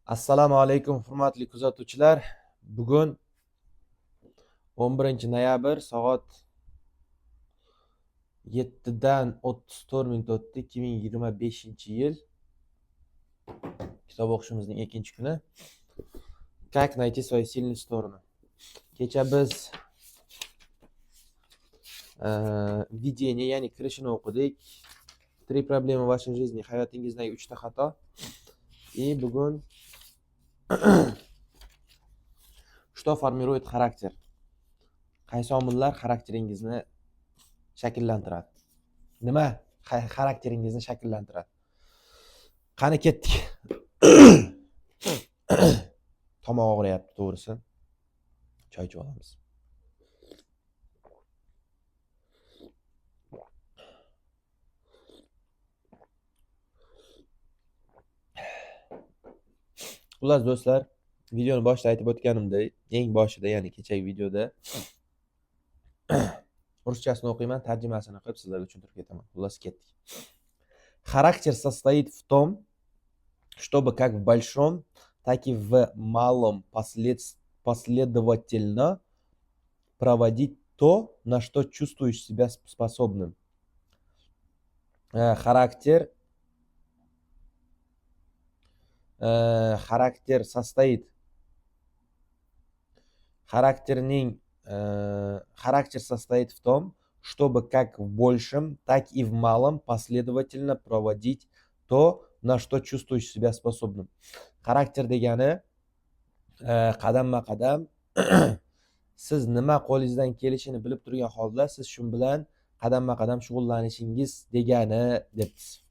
Assalomu alaykum, hurmatli kuzatuvchilar. Bugun 11 noyabr soat 7dan 34 minut o'tdi. 2025-yil kitob o'qishimizning ikkinchi kuni. Как найти свои сильные стороны. Kecha biz видение, ya'ni kirishini o'qidik. 3 проблемы в вашей жизни, hayotingizdagi 3 ta xato. И bugun что формирует характер? Qaysi omillar xarakteringizni shakllantiradi? Nima xarakteringizni shakllantiradi? Qani ketdik. Tomoq og'riyapti, to'g'risi. Choy ichib olamiz. Xullas do'stlar, videoni boshida aytib o'tganimdek, eng boshida, ya'ni kechagi videoda ruschasini o'qiyman, tarjimasini qilib sizlarga tushuntirib ketaman. Xullas ketdik. Характер состоит в том, чтобы как в большом, так и в малом последовательно проводить то, на что чувствуешь себя способным. Характер состоит. Характер состоит в том, чтобы как в большем, так и в малом последовательно проводить то, на что чувствуешь себя способным. Характер degani qadamma-qadam siz nima qo'lingizdan kelishini bilib turgan holda siz shu bilan qadamma-qadam shug'ullanishingiz degani debmiz.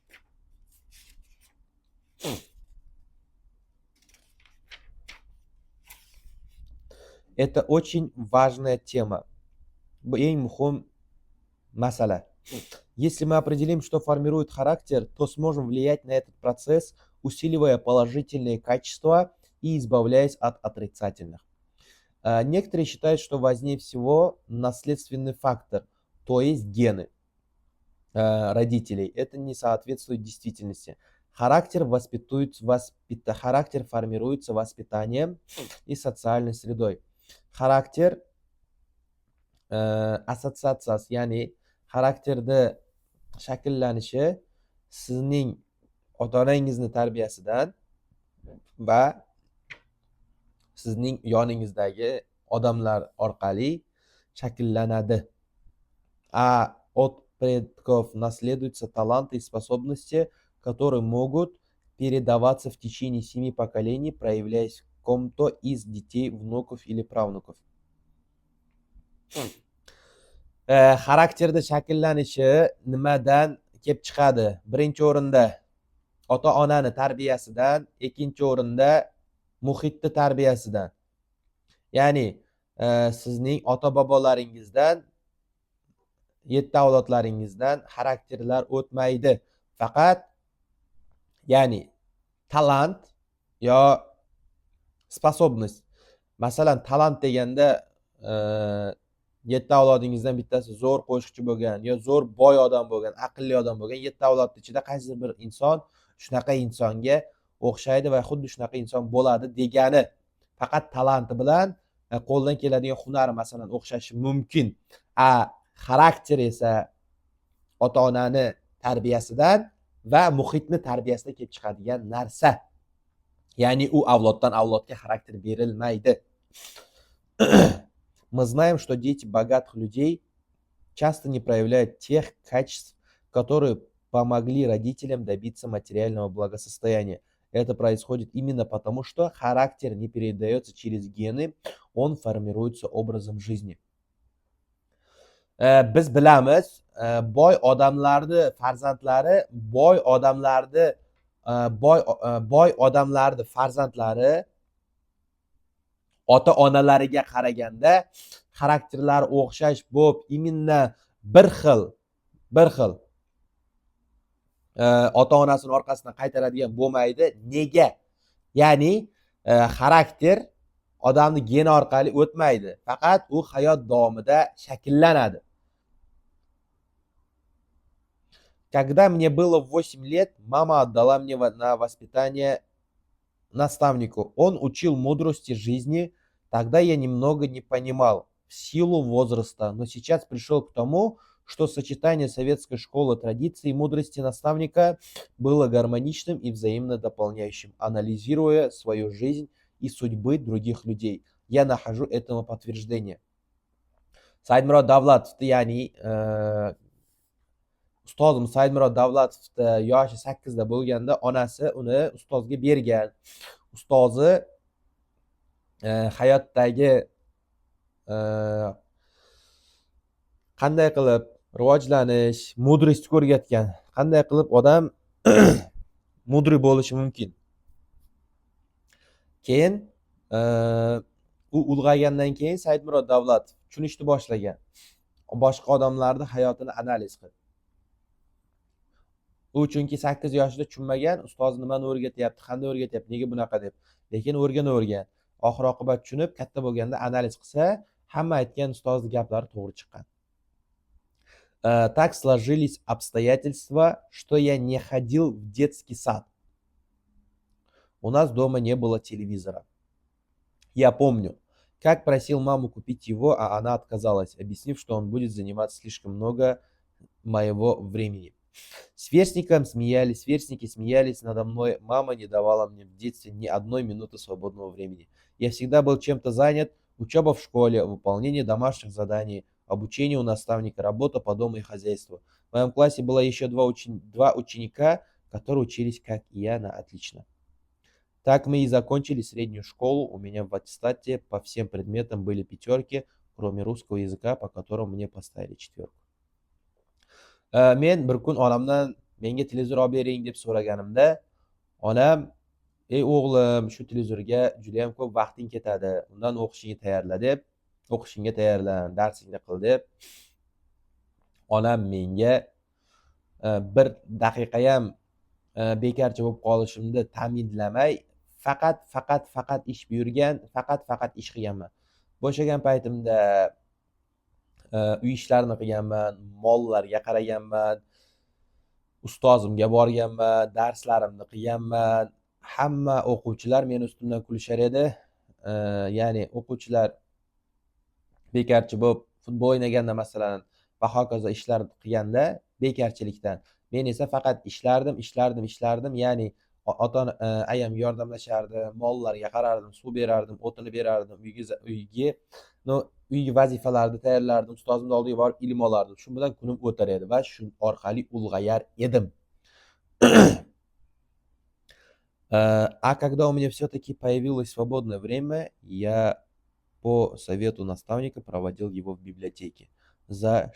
Это очень важная тема. Eng muhim masala. Если мы определим, что формирует характер, то сможем влиять на этот процесс, усиливая положительные качества и избавляясь от отрицательных. Некоторые считают, что важнее всего наследственный фактор, то есть гены родителей. Это не соответствует действительности. Характер формируется воспитанием и социальной средой. Характер assotsiatsiyasi, ya'ni xarakterda shakllanishi sizning ota-onangizni tarbiyasidan va sizning yoningizdagi odamlar orqali shakllanadi. От предков наследуются таланты и способности, которые могут передаваться в течение 7 поколений, проявляясь в ком-то из детей, внуков или правнуков. Xarakterda shakllanishi nimadan kelib chiqadi? Birinchi o'rinda ota-onani tarbiyasidan, ikkinchi o'rinda muhitni tarbiyasidan. Ya'ni sizning ota-bobolaringizdan, 7 avlodlaringizdan xarakterlar o'tmaydi. Faqat ya'ni talant yo sposobность. Masalan, talant deganda 7 avlodingizdan bittasi zo'r qo'shiqchi bo'lgan, yo zo'r boy odam bo'lgan, aqlli odam bo'lgan, 7 avlodning ichida qaysi bir inson shunaqa insonga o'xshaydi va xuddi shunaqa inson bo'ladi degani. Faqat talanti bilan qo'ldan keladigan hunari masalan o'xshashi mumkin. Xarakter esa ota-onani tarbiyasidan va muhitni tarbiyasidan kelib chiqadigan narsa. Ya'ni u avloddan avlodga xarakter berilmaydi. Мы знаем, что дети богатых людей часто не проявляют тех качеств, которые помогли родителям добиться материального благосостояния. Это происходит именно потому, что характер не передается через гены, он формируется образом жизни. Biz bilamiz, boy odamlarning farzandlari, boy odamlarning farzandlari ota-onalariga qaraganda xarakterlari o'xshash bo'lib, именно bir xil ota-onasini orqasidan qaytaradigan bo'lmaydi. Nega? Ya'ni xarakter odamning geni orqali o'tmaydi. Faqat u hayot davomida shakllanadi. Когда мне было 8 лет, мама отдала мне на наставнику. Он учил мудрости жизни. Тогда я немного не понимал в силу возраста, но сейчас пришел к тому, что сочетание советской школы традиций и мудрости наставника было гармоничным и взаимно дополняющим. Анализируя свою жизнь и судьбы других людей, я нахожу этому подтверждение. Saidmurod Davlatovni, ya'ni ustozim Saidmurod Davlatovni yoshi 8 da bo'lganda onasi uni ustozga bergan. Ustozi hayotdagi qanday qilib rivojlanish, mudrost o'rgatgan. Qanday qilib odam mudri bo'lishi mumkin. Keyin u ulg'aygandan keyin Saidmurod Davlatov tushunishni boshlagan. Boshqa odamlarning hayotini analiz qilib. U chunki 8 yoshida tushunmagan, ustoz nimani o'rgatyapti, qanday o'rgatyapti, nega bunaqa deb. Lekin o'rgan. Oxir oqibat tushunib, katta bo'lganda analiz qilsa, hamma aytgan ustozning gaplari to'g'ri chiqqan. Так сложились обстоятельства, что я не ходил в детский сад. У нас дома не было телевизора. Я помню, как просил маму купить его, а она отказалась, объяснив, что он будет заниматься слишком много моего времени. Сверстники смеялись надо мной, мама не давала мне в детстве ни одной минуты свободного времени. Я всегда был чем-то занят, учеба в школе, выполнение домашних заданий, обучение у наставника, работа по дому и хозяйству. В моем классе было еще два ученика, которые учились, как и я, на отлично. Так мы и закончили среднюю школу. У меня в аттестате по всем предметам были 5, кроме русского языка, по которому мне поставили 4. Men bir kun onamdan menga televizor olib bering deb so'raganimda, onam: "Ey o'g'lim, shu televizorga juda ham ko'p vaqting ketadi. Undan o'qishingga tayyorlan, darsingni qil" deb onam menga bir daqiqa ham bekarchi bo'lib qolishimni ta'minlamay, faqat ish buyurgan, faqat ish qilganman. Bo'shagan paytimda uy ishlarini qilganman, mollarga qaraganman, ustozimga borganman, darslarimni qilganman. Hamma o'quvchilar meni ustimdan kulishar edi. Ya'ni o'quvchilar bekarchi bo'lib futbol o'ynaganda masalan va hokazo ishlarni qilganda bekarchilikdan, men esa faqat ishlardim. Ya'ni ayam yordamlashardi, mollarga qarardim, suv berardim, o'tini berardim, uyga vazifalarni tayyorlardim, ustozimni oldiga borib ilm olardim. Shu bilan kunim o'tar edi va shu orqali ulg'ayar edim. А когда у меня все-таки появилось свободное время, я по совету наставника проводил его в библиотеке за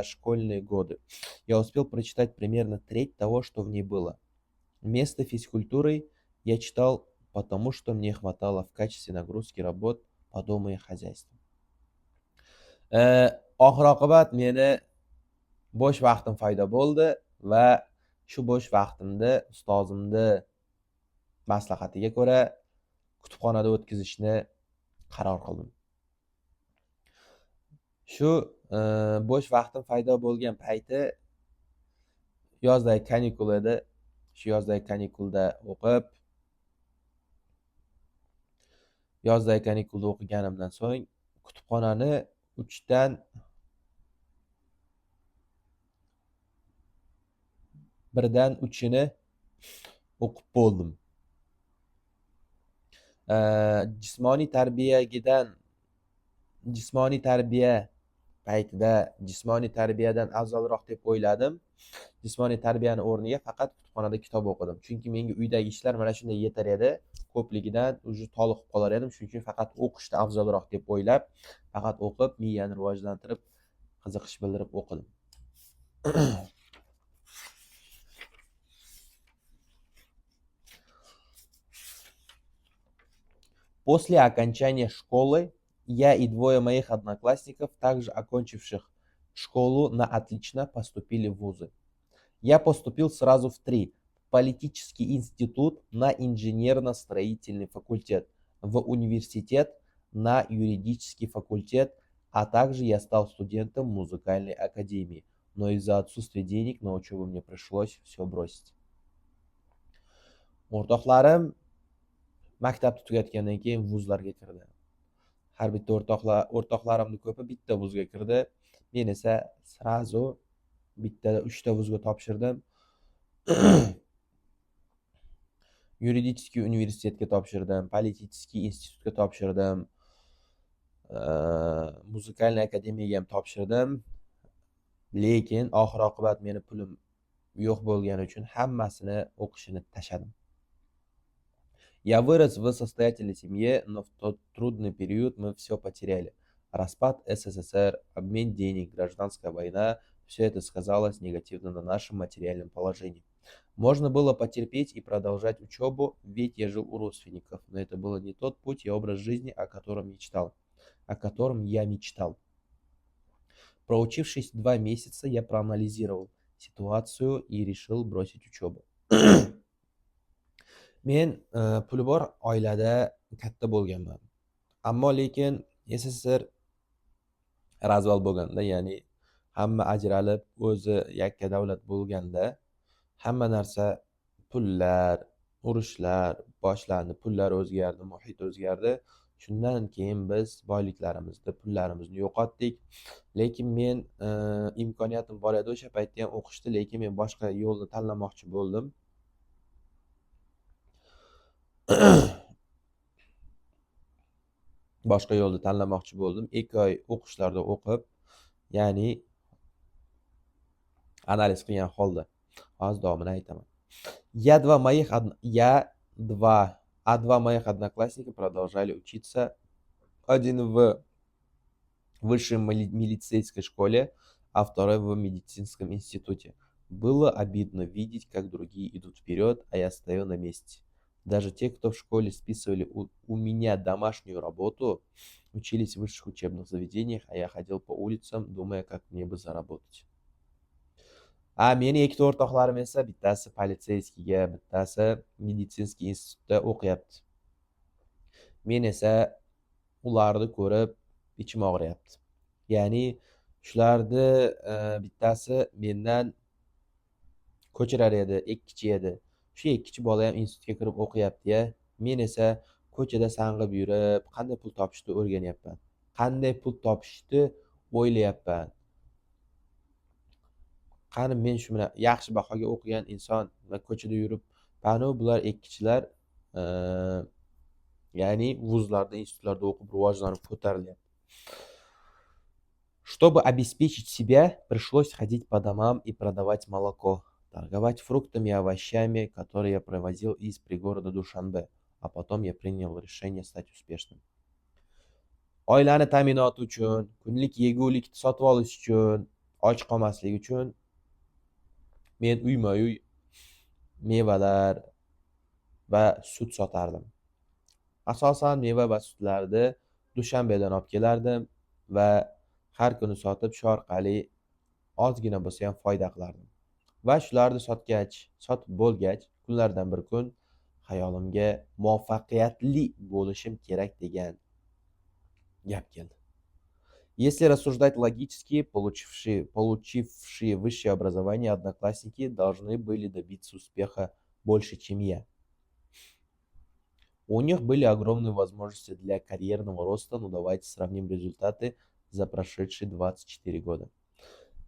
школьные годы. Я успел прочитать примерно треть того, что в ней было. Вместо физкультуры я читал, потому что мне хватало в качестве нагрузки работ по дому и хозяйству. Oxir-oqibat meni bo'sh vaqtim paydo bo'ldi va shu bo'sh vaqtimda ustozimni maslahatiga ko'ra kutubxonada o'tkazishni qaror qildim. Shu bo'sh vaqtim paydo bo'lgan payti yozdagi kanikul edi. Shu yozdagi kanikulda o'qiganimdan so'ng kutubxonani 3dan 3ini o'qib bo'ldim. Jismoniy tarbiya paytida jismoniy tarbiyadan afzalroq deb o'yladim. Jismoniy tarbiyani o'rniga faqat kutubxonada kitob o'qidim. Chunki menga uydagi ishlar mana shunday yetar edi. Ko'pligidan уже toliqib qolar edim. Shuning uchun faqat o'qishni afzalroq deb o'ylab, faqat o'qib, miyani rivojlantirib, qiziqish bildirib o'qidim. После окончания школы я и 2 моих одноклассников, также окончивших школу на отлично, поступили в вузы. Я поступил сразу в 3. Политический институт, на инженерно-строительный факультет, в университет, на юридический факультет, а также я стал студентом музыкальной академии. Но из-за отсутствия денег на учебу мне пришлось все бросить. O'rtoqlarim, Maktabni tugatgandan keyin vuzlarga kirdi. Har bitta o'rtoqlarimni ko'pi bitta vuzga kirdi. Men esa srazu bitta 3ta vuzga topshirdim. Yuridiskiy universitetga topshirdim, Politiskiy institutga topshirdim, Muzikalniy akademiyaga ham topshirdim. Lekin oxir-oqibat meni pulim yo'q bo'lgani uchun hammasini o'qishini tashladim. Я вырос в состоятельной семье, но в тот трудный период мы все потеряли. Распад СССР, обмен денег, гражданская война — все это сказалось негативно на нашем материальном положении. Можно было потерпеть и продолжать учебу, ведь я жил у родственников, но это был не тот путь и образ жизни, о котором я мечтал. Проучившись 2 месяца, я проанализировал ситуацию и решил бросить учебу. Men puli bor oilada katta bo'lganman. Ammo lekin SSSR razval bo'lganda, ya'ni hamma ajralib, o'zi yakka davlat bo'lganda, hamma narsa pullar, urushlar boshlandi, pullar o'zgardi, muhit o'zgardi. Shundan keyin biz boyliklarimizni, pullarimizni yo'qotdik. Lekin men imkoniyatim bor edi o'sha paytda ham o'qishni, lekin men boshqa yo'lni tanlamoqchi bo'ldim. Boshqa yo'lni tanlamoqchi bo'ldim. 2 oy o'qishlarda o'qib, ya'ni analiz qilgan holda. Hozir davomini aytaman. Два моих одноклассника продолжали учиться. Один в высшей милицейской школе, а второй в медицинском институте. Было обидно видеть, как другие идут вперед, а я стою на месте. Даже те, кто в школе списывали у меня домашнюю работу, учились в высших учебных заведениях, а я ходил по улицам, думая, как мне бы заработать. Meni 2 o'rtoqlarim esa bittasi politseyskiga, bittasi meditsinskiy institutda o'qiyapti. Men esa ularni ko'rib ichim og'riyapti. Ya'ni shularni bittasi mendan ko'chirar edi, ikkichi edi. Shu ikkichi bola ham institutga kirib o'qiyapti-ya. Men esa ko'chada sang'ib yurib, qanday pul topishni o'rganyapman. Qanday pul topishni o'ylayapman. Qani men shu bilan yaxshi bahoga o'qigan inson va ko'chada yurib, panu bular ikkichilar ya'ni vuzlarda, institutlarda o'qib rivojlanib ko'tarilyapti. Чтобы обеспечить себя, пришлось ходить по домам и продавать молоко, торговать фруктами и овощами, которые я привозил из пригорода Душанбе, а потом я принял решение стать успешным. Oilani ta'minoti uchun, kunlik yegulik sotib olish uchun, och qolmaslik uchun men uyma-uy mevalar va sut sotardim. Asosan meva va sutlarni Dushanbedan olib kelardim va har kuni sotib shu orqali ozgina bo'lsa ham foyda qilardim. Va shularni sotib bo'lgach, kunlardan bir kun xayolimga muvaffaqiyatli bo'lishim kerak degan gap keldi. Если рассуждать логически, получившие высшее образование одноклассники должны были добиться успеха больше, чем я. У них были огромные возможности для карьерного роста, но давайте сравним результаты за прошедшие 24 года.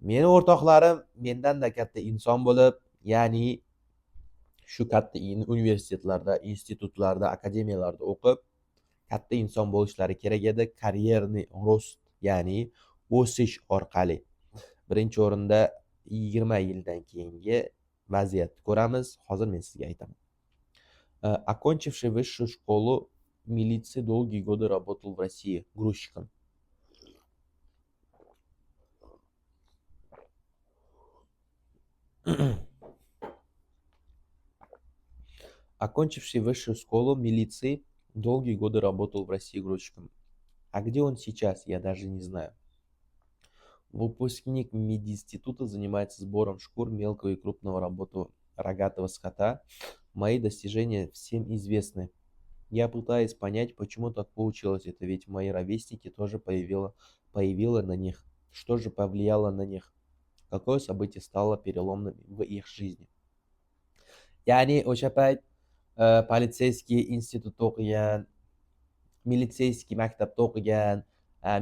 Meni o'rtoqlarim mendan-da katta inson bo'lib, ya'ni shu katta universitetlarda, institutlarda, akademiyalarda o'qib, katta inson bo'lishlari kerak edi. Karyerni rost, ya'ni o'sish orqali. Birinchi o'rinda 20 yildan keyingi vaziyatni ko'ramiz. Hozir men sizga aytaman. Окончивший высшую школу милиции долгие годы работал в России грузчиком. Окончивший высшую школу милиции долгие годы работал в России грузчиком. А где он сейчас, я даже не знаю. Выпускник мединститута занимается сбором шкур мелкого и крупного рогатого скота. Мои достижения всем известны. Я пытаюсь понять, почему так получилось. Это ведь мои ровесники тоже появило на них. Что же повлияло на них? Какое событие стало переломным в их жизни? Ya'ni o'sha payt politseyskiy institutda o'qigan, militseyskiy maktabda o'qigan,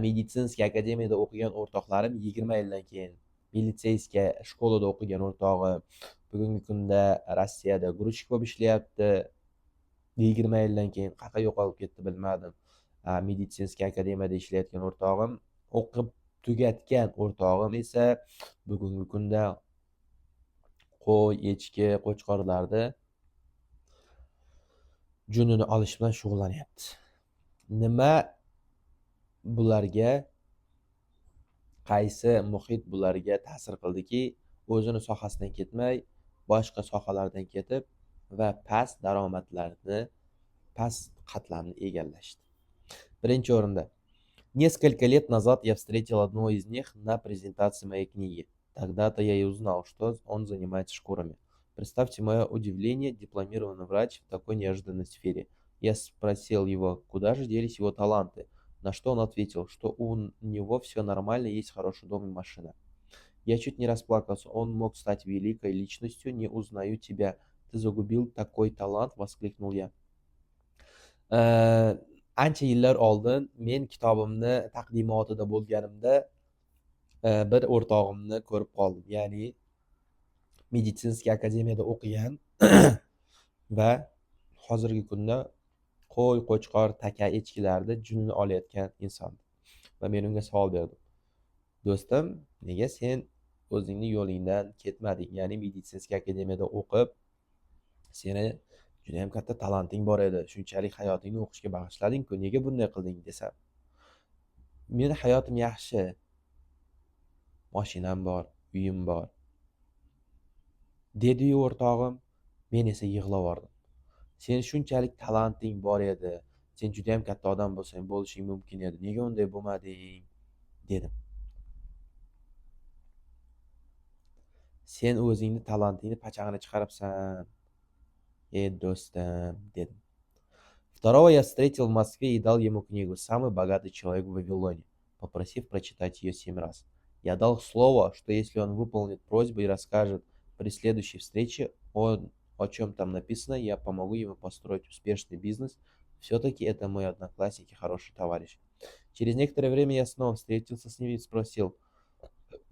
meditsinskiy akademiyada o'qigan o'rtoqlarim 20 yildan keyin militseyskiy shkolada o'qigan o'rtog'im bugungi kunda Rossiyada грузчик bo'lib ishlayapti. 20 yildan keyin qayerga yo'qolib ketdi bilmadim. Meditsinskiy akademiyada ishlayotgan o'rtog'im, o'qib tugatgan o'rtog'im esa bugungi kunda qo'y, echki, qo'chqorlarni junini olish bilan shug'ullanyapti. Nima bularga, qaysi muhit bularga ta'sir qildiki, o'zini sohasidan ketmay, boshqa sohalardan ketib va past daromadlarni, past qatlamni egallashdi. Birinchi o'rinda. Несколько лет назад я встретил одного из них на презентации моей книги. Тогда-то я и узнал, что он занимается шкурами. Представьте мое удивление, дипломированный врач в такой неожиданной сфере. Я спросил его, куда же делись его таланты, на что он ответил, что у него все нормально, есть хороший дом и машина. Я чуть не расплакался, он мог стать великой личностью, не узнаю тебя. Ты загубил такой талант, воскликнул я. Ancha yillar oldin men kitobimni taqdimotida bo'lganimda bir o'rtog'imni ko'rib qoldim. Ya'ni meditsinskiy akademiyada o'qigan va hozirgi kunda qo'y, qo'chqor, taka, echkilarni junini olayotgan inson. Va men unga savol berdim. Do'stim, nega sen o'zingni yo'lingdan ketmading? Ya'ni meditsinskiy akademiyada o'qib, seni juda ham katta talanting bor edi. Shunchalik hayotingni o'qishga bag'ishlading-ku, nega bunday qilding desam. Meni hayotim yaxshi. Mashinam bor, uyim bor. Dedi-yu o'rtog'im, men esa yig'lavordim. Sen shunchalik talanting bor edi. Sen juda ham katta odam bo'lsang, bo'lishing mumkin edi. Nega unday bo'lmading? dedim. Sen o'zingni talantingni pachag'ini chiqaribsan. Do'stim, dedim. Второго я встретил в Москве и дал ему книгу «Самый богатый человек в Вавилоне», попросив прочитать ее 7 раз. Я дал слово, что если он выполнит просьбу и расскажет при следующей встрече о чем там написано, я помогу ему построить успешный бизнес. Все-таки это мой одноклассник и хороший товарищ. Через некоторое время я снова встретился с ним и спросил,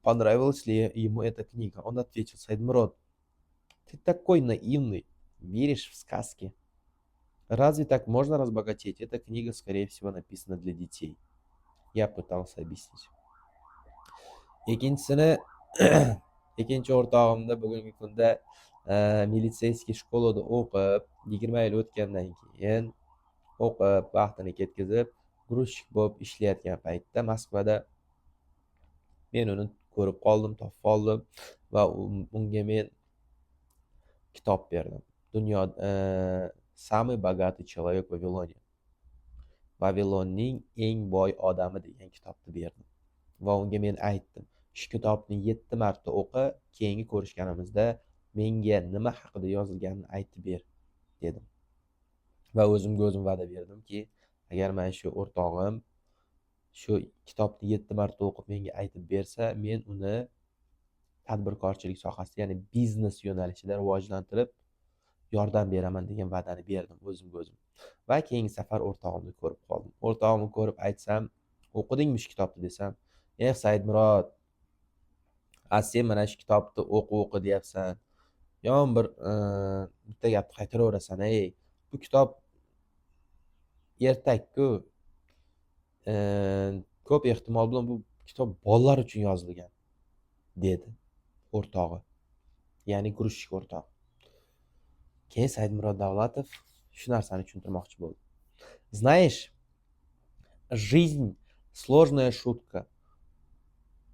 понравилась ли ему эта книга. Он ответил: Сайдмурод, ты такой наивный, веришь в сказки. Разве так можно разбогатеть? Эта книга, скорее всего, написана для детей. Я пытался объяснить. Ikkinchi o'rtog'imda bugungi kunda militseyskiy shkolada o'qib, 20 yil o'tgandan keyin o'qib, vaqtini ketkazib, грузчик bo'lib ishlayotgan paytda Moskvada men uni ko'rib qoldim, topib oldim va unga men kitob berdim. Dunyo Самый богатый человек в Вавилоне. Vavilonning eng boy odami degan kitobni berdim. Va unga men aytdim, shu kitobni 7 marta o'qi, keyingi ko'rishganimizda menga nima haqida yozilganini aytib ber, dedim. Va o'zimga o'zim va'da berdimki, agar men shu o'rtog'im shu kitobni 7 marta o'qib menga aytib bersa, men uni tadbirkorchilik sohasida, ya'ni biznes yo'nalishida rivojlantirib yordam beraman degan va'dani berdim o'zimga o'zim. Va keyingi safar o'rtog'imni ko'rib qoldim. O'rtog'imni ko'rib aytsam, o'qidingmi shu kitobni desam, Saidmurod, sen mana shu kitobni o'qi deyapsan. Yon bir bitta gapni qaytaraverasan, bu kitob ertak-ku. Ko'p ehtimol bilan bu kitob bolalar uchun yozilgan, dedi o'rtog'i. Ya'ni грузчик o'rtog'i. Keyin Saidmurod Davlatov shu narsani tushuntirmoqchi bo'ldi. Знаешь, жизнь сложная шутка.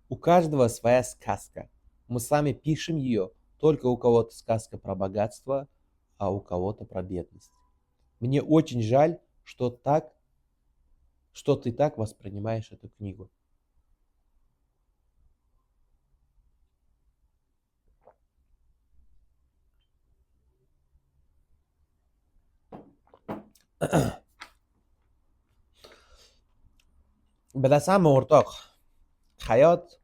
У каждого своя сказка. Мы сами пишем ее. Только у кого-то сказка про богатство, а у кого-то про бедность. Мне очень жаль, что ты так воспринимаешь эту книгу. Bilasanmi o'rtoq, hayot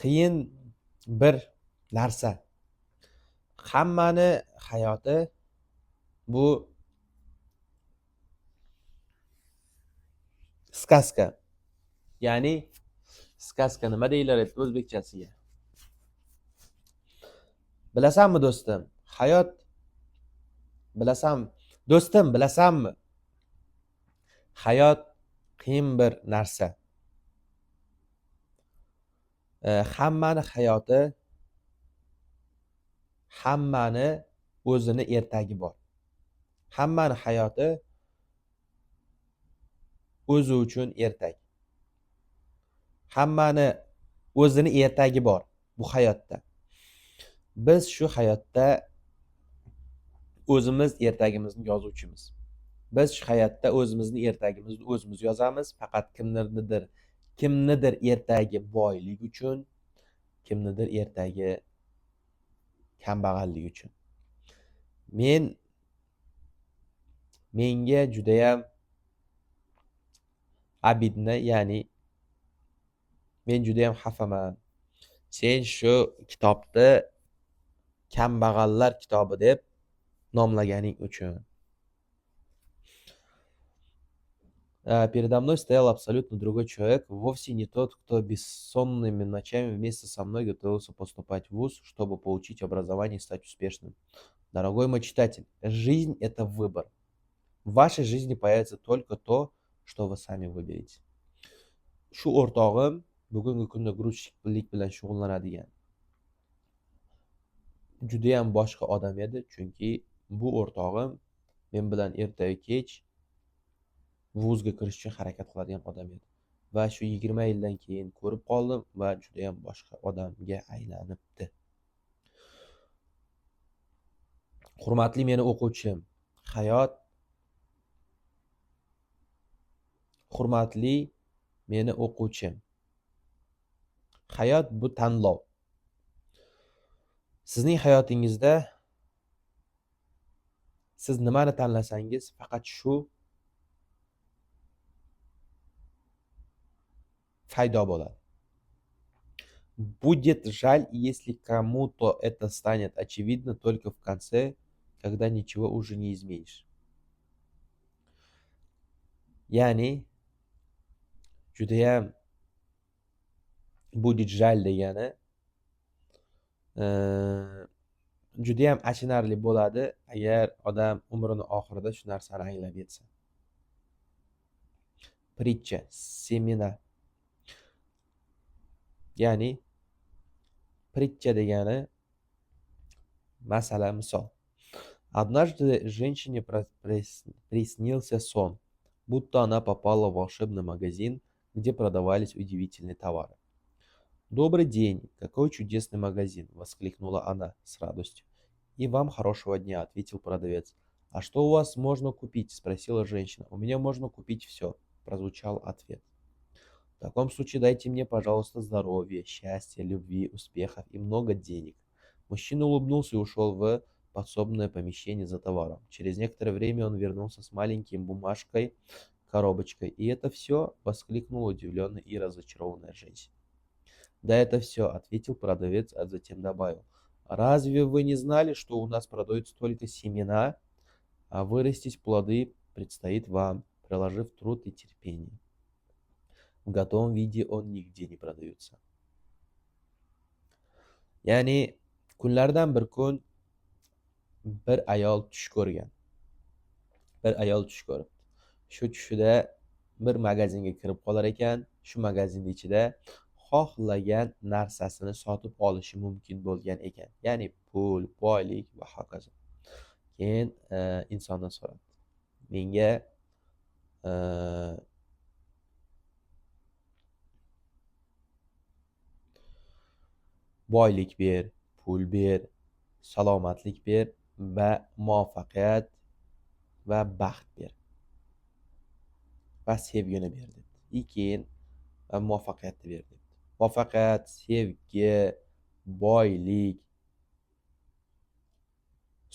qiyin bir narsa. Hammani hayoti Bu сказка. Ya'ni сказка nima deyiladi o'zbekchasiga? Bilasanmi do'stim? Hayot bilasam, do'stim bilasanmi? Hayot qiyin bir narsa. Hammani hayoti, hammani o'zini ertagi bor. Hammani hayoti o'zi uchun ertak. Hammani o'zini ertagi bor bu hayotda. Biz shu hayotda o'zimiz ertagimizni yozuvchimiz. Biz shu hayotda o'zimizni ertagimizni o'zimiz yozamiz. Faqat kimnidir ertagi boylik uchun, kimnidir ertagi kambag'allik uchun. Menga judayam abidni, ya'ni men judayam xafaman. Sen shu kitobni kambag'allar kitobi deb nomlaganing uchun. Передо мной стоял абсолютно другой человек, вовсе не тот, кто бессонными ночами вместе со мной готовился поступать в вуз, чтобы получить образование и стать успешным. Дорогой мой читатель, жизнь – это выбор. В вашей жизни появится только то, что вы sami выберете. Shu o'rtog'im bugungi kunda gruzinlik bilan shug'ullanadigan judayam boshqa odam edi, chunki bu o'rtog'im men bilan ertayu kech vuzga kirish uchun harakat qiladigan odam edi. Va shu 20 yildan keyin ko'rib qoldim va judayam boshqa odamga aylanibdi. Hurmatli meni o'quvchim, hurmatli meni o'quvchim. Hayot bu tanlov. Sizning hayotingizda siz nimani tanlasangiz, faqat shu faydo bo'ladi. Будет жаль, если кому-то это станет очевидно только в конце, когда ничего уже не изменишь. Ya'ni judayam будет жаль degani judayam achinarli bo'ladi agar odam umrini oxirida shu narsani anglab yetsa. Prитча, semina. Ya'ni prитча degani masala, misol. Однажды женщине приснился сон, будто она попала в волшебный магазин, где продавались удивительные товары. «Добрый день! Какой чудесный магазин!» — воскликнула она с радостью. «И вам хорошего дня!» — ответил продавец. «А что у вас можно купить?» — спросила женщина. «У меня можно купить все!» — прозвучал ответ. «В таком случае дайте мне, пожалуйста, здоровья, счастья, любви, успехов и много денег». Мужчина улыбнулся и ушел в подсобное помещение за товаром. Через некоторое время он вернулся с маленьким бумажкой, коробочкой. «И это все?» — воскликнула удивленная и разочарованная женщина. «Да, это все», — ответил продавец, а затем добавил. «Разве вы не знали, что у нас продаются только семена, а вырастить плоды предстоит вам, приложив труд и терпение? В готовом виде он nigде не продается». Ya'ni kunlardan bir kun bir ayol tush ko'rgan. Bir ayol tush ko'ribdi. Shu tushida bir magazinga kirib qolar ekan, shu magazinning ichida xohlagan narsasini sotib olishi mumkin bo'lgan ekan. Ya'ni pul, boylik va hokazo. Keyin insondan so'radi. Menga boylik ber, pul ber, salomatlik ber va muvaffaqiyat va baxt ber. Va sevgini ber dedi. Keyin muvaffaqiyatni ber dedi. Muvaffaqiyat, sevgi, boylik,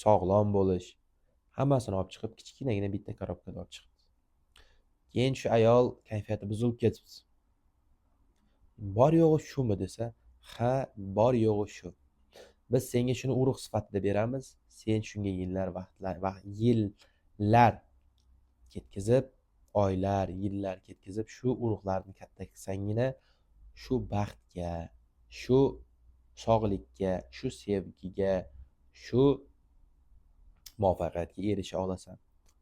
sog'lom bo'lish hammasini olib chiqib kichkinagina bitta korobkada olib chiqdi. Keyin shu ayol kayfiyati buzilib ketibdi. Bor yo'g'i shumi desa, ha, bor yo'g'i shu. Biz senga shuni urug' sifatida beramiz, sen shunga yillar ketkazib, oylar, yillar ketkazib, shu urug'larni katta qilsangina, shu baxtga, shu sog'likka, shu sevgiga, shu muvaffaqiyatga erisha olasan.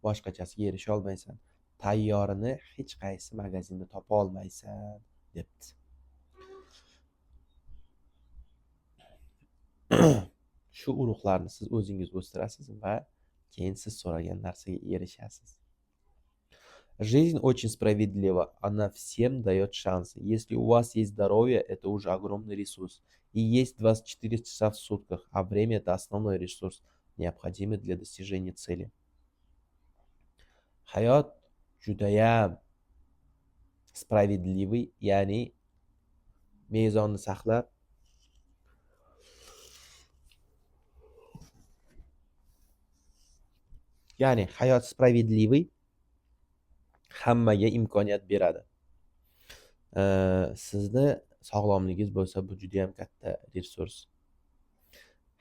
Boshqachasiga erisha olmaysan. Tayyorini hech qaysi magazinda topa olmaysan, debdi. Shu urug'larni siz o'zingiz o'stirasiz va keyin siz so'ragan narsaga erishasiz. Жизнь очень справедлива, она всем дает шансы. Если у вас есть здоровье, это уже огромный ресурс. И есть 24 часа в сутках, а время это основной ресурс, необходимый для достижения цели. Hayot judayam справедливый, ya'ni mezonni saqlab, ya'ni hayot справедливый, hammaga imkoniyat beradi. Sizni sog'lomligingiz bo'lsa, bu juda ham katta resurs.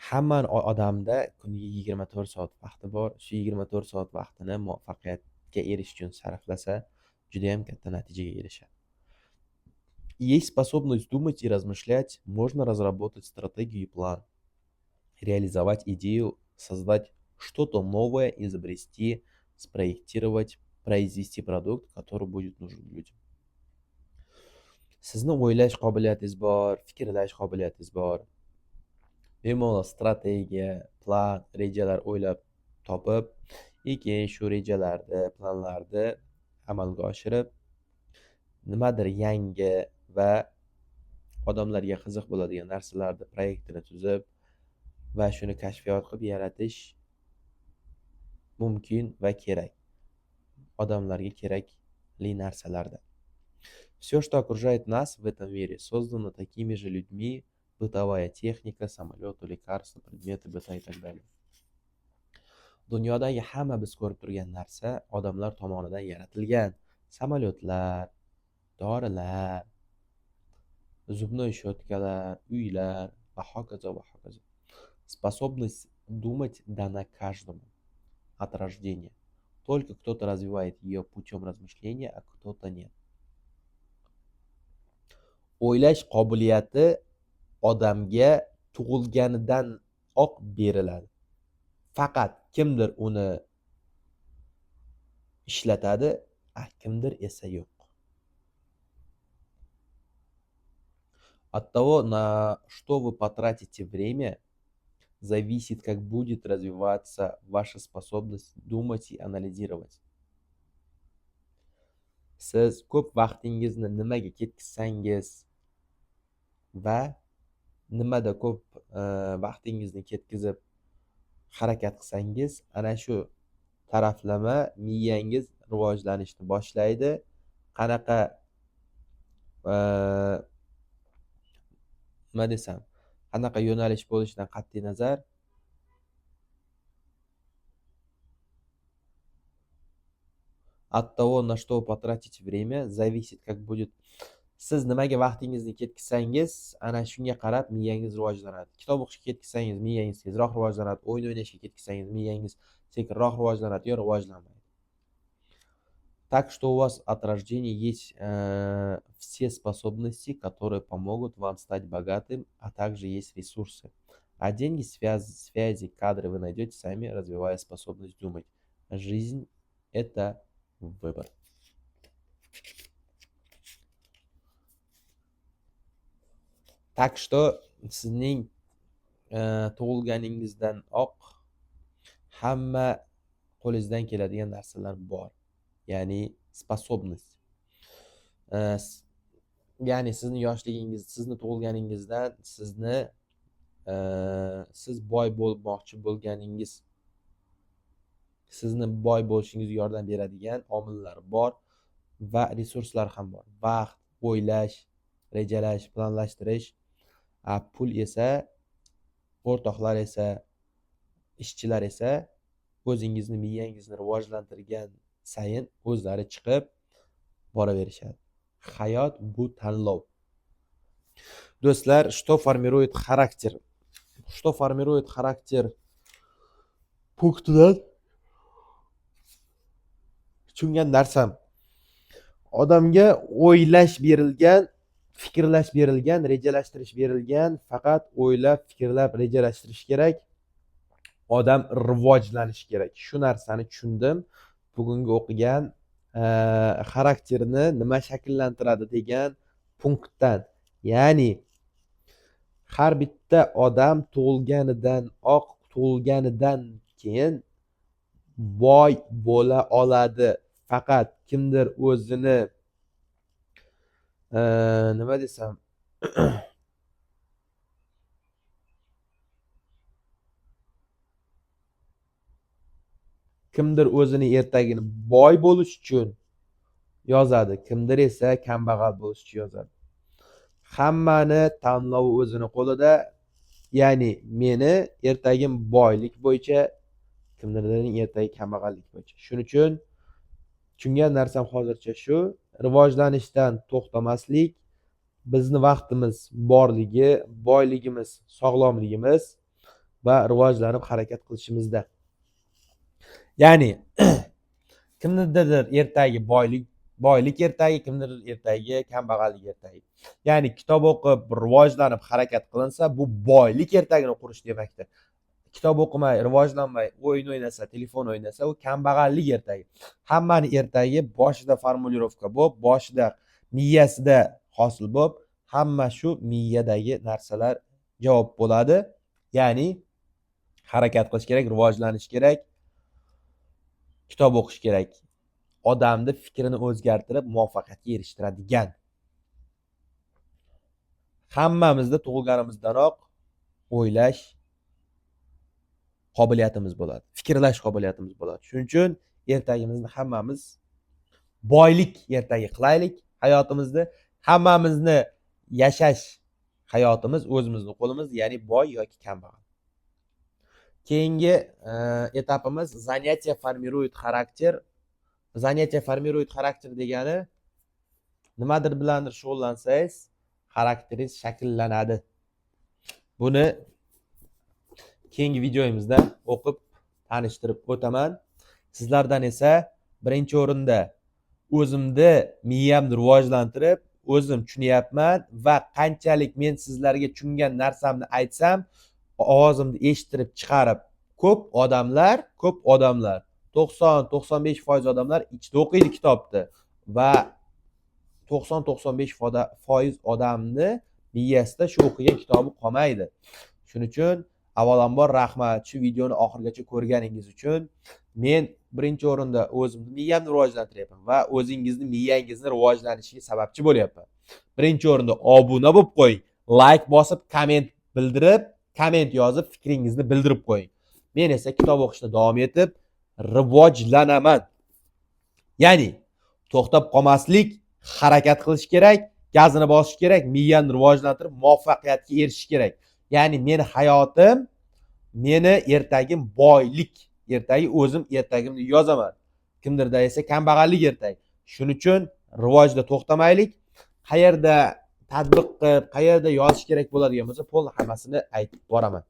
Hamma odamda kuniga 24 soat vaqti bor. Shu 24 soat vaqtini muvaffaqiyatga erishish uchun sarflasa, juda ham katta natijaga erishadi. Есть способность думать и размышлять, можно разработать стратегию и план, реализовать идею, создать что-то новое, изобрести, спроектировать, произвести продукт, который будет нужен людям. Sizni o'ylash qobiliyatingiz bor, fikrlash qobiliyatingiz bor. Bemalol strategiya, plan, rejalar o'ylab topib, keyin shu rejalarni, planlarni amalga oshirib, nimadir yangi va odamlarga qiziq bo'ladigan narsalarni proyektini tuzib va shuni kashfiyot qilib yaratish mumkin va kerak. Odamlarga kerakli narsalarda. Все, что окружает нас в этом мире, создано такими же людьми, бытовая техника, самолеты, лекарства, предметы быта и так далее. Dunyodagi hamma biz ko'rib turgan narsa odamlar tomonidan yaratilgan. Samolyotlar, dorilar, zubnoy щеткаlar, uylar va hokazo va hokazo. Способность думать дана каждому от рождения. Только кто-то развивает ее путем размышления, а кто-то нет. O'ylash qobiliyati odamga tug'ilganidan oq beriladi. Faqat kimdir uni ishlatadi, kimdir esa yo'q. От того, на что вы потратите время, зависит, как будет развиваться ваша способность думать и анализировать. Siz ko'p vaqtingizni nimaga ketkazsangiz va nimada ko'p vaqtingizni ketkazib harakat qilsangiz, ana shu taraflama miyangiz rivojlanishni boshlaydi. Qanaqa nima desam, qanaqa yo'nalish bo'lishidan qat'iy nazar от того, на что вы потратите время, зависит, как будет. Siz nimaga vaqtingizni ketkazsangiz, ana shunga qarab miyangiz rivojlanadi. Kitob o'qishga ketkazsangiz, miyangiz tezroq rivojlanadi. O'yin o'ynashga ketkazsangiz, miyangiz sekinroq rivojlanadi yo rivojlanmaydi. Так что у вас от рождения есть все способности, которые помогут вам стать богатым, а также есть ресурсы. А деньги, связи, кадры вы найдете сами, развивая способность думать. Жизнь – это выбор. Так что sizning tug'ilganingizdan oq hamma qo'lingizdan keladigan narsalar bor. Ya'ni способность. Ya'ni sizni yoshligingiz, sizni tug'ilganingizdan siz boy bo'lmoqchi bo'lganingiz, sizni boy bo'lishingizga yordam beradigan omillar bor va resurslar ham bor. Vaqt, o'ylash, rejalash, planlashtirish. Pul esa, o'rtoqlar esa, ishchilar esa o'zingizni, miyangizni rivojlantirgan sayin o'zlari chiqib boraverishadi. Hayot bu tanlov. Do'stlar, что формирует характер? Что формирует характер punktidan tushungan narsam, odamga o'ylash berilgan, fikrlash berilgan, rejalashtirish berilgan, faqat o'ylab, fikrlab, rejalashtirish kerak. Odam rivojlanishi kerak. Shu narsani tushundim. Bugungi o'qigan xarakterni nima shakllantiradi degan punktdan. Ya'ni har bitta odam tug'ilganidan keyin boy bo'la oladi. Faqat kimdir o'zini nima desam kimdir o'zini ertagini boy bo'lish uchun yozadi, kimdir esa kambag'al bo'lish uchun yozadi. Hammani tanlovi o'zini qo'lida. Ya'ni meni ertagim boylik bo'yicha, kimdirning ertagi kambag'allik bo'yicha. Shuning uchun tushungan narsam hozircha shu: rivojlanishdan to'xtamaslik, bizni vaqtimiz borligi, boyligimiz, sog'lomligimiz va rivojlanib harakat qilishimizda. Ya'ni kimnidir ertagi boylik ertagi, kimnidir ertagi kambag'allik ertagi. Ya'ni kitob o'qib rivojlanib harakat qilinsa, bu boylik ertagini qurish demakdir. Kitob o'qimay, rivojlanmay, o'yin o'ynasa, telefon o'ynasa, u kambag'allik ertagi. Hammani ertagi boshida formulirovka bo'lib, boshida miyasida hosil bo'lib, hamma shu miyadagi narsalar javob bo'ladi. Ya'ni harakat qilish kerak, rivojlanish kerak, kitob o'qish kerak. Odamni fikrini o'zgartirib muvaffaqiyatga erishtiradigan. Hammamizda tug'ilganimizdanoq o'ylash qobiliyatimiz bo'ladi, fikrlash qobiliyatimiz bo'ladi. Shuning uchun ertagimizni hammamiz boylik ertagi qilaylik hayotimizni. Hammamizni yashash hayotimiz o'zimizning qo'limizda, ya'ni boy yoki kambag'al. Keyingi etapimiz занятие формирует характер. Занятие формирует характер degani nimadir bilandir shug'ullansangiz, xarakteringiz shakllanadi. Buni keyingi videoyimizda o'qib tanishtirib o'taman. Sizlardan esa birinchi o'rinda o'zimni miyamni rivojlantirib, o'zim tushunyapman va qanchalik men sizlarga tushungan narsamni aytsam, ovozimni eshittirib chiqarib, ko'p odamlar 90-95% odamlar ichida o'qiydi kitobni va 90-95% odamni miyasida shu o'qigan kitobi qolmaydi. Shuning uchun avvalambor rahmat shu videoni oxirigacha ko'rganingiz uchun. Men birinchi o'rinda o'zimni miyamni rivojlantiryapman va o'zingizni miyangizni rivojlanishiga sababchi bo'lyapman. Birinchi o'rinda obuna bo'lib qo'ying, like bosib, komment bildirib, komment yozib fikringizni bildirib qo'ying. Men esa kitob o'qishda davom etib rivojlanaman. Ya'ni to'xtab qolmaslik, harakat qilish kerak, gazini bosish kerak, miyani rivojlantirib muvaffaqiyatga erishish kerak. Ya'ni meni hayotim, meni ertagim boylik, ertagi o'zim ertagimni yozaman. Kimdirda esa kambag'allik ertagi. Shuning uchun rivojda to'xtamaylik. Qayerda tatbiq qilib, qayerda yozish kerak bo'ladigan bo'lsa, polni hammasini aytib boraman.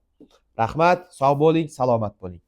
Rahmat, sog' bo'ling, salomat bo'ling.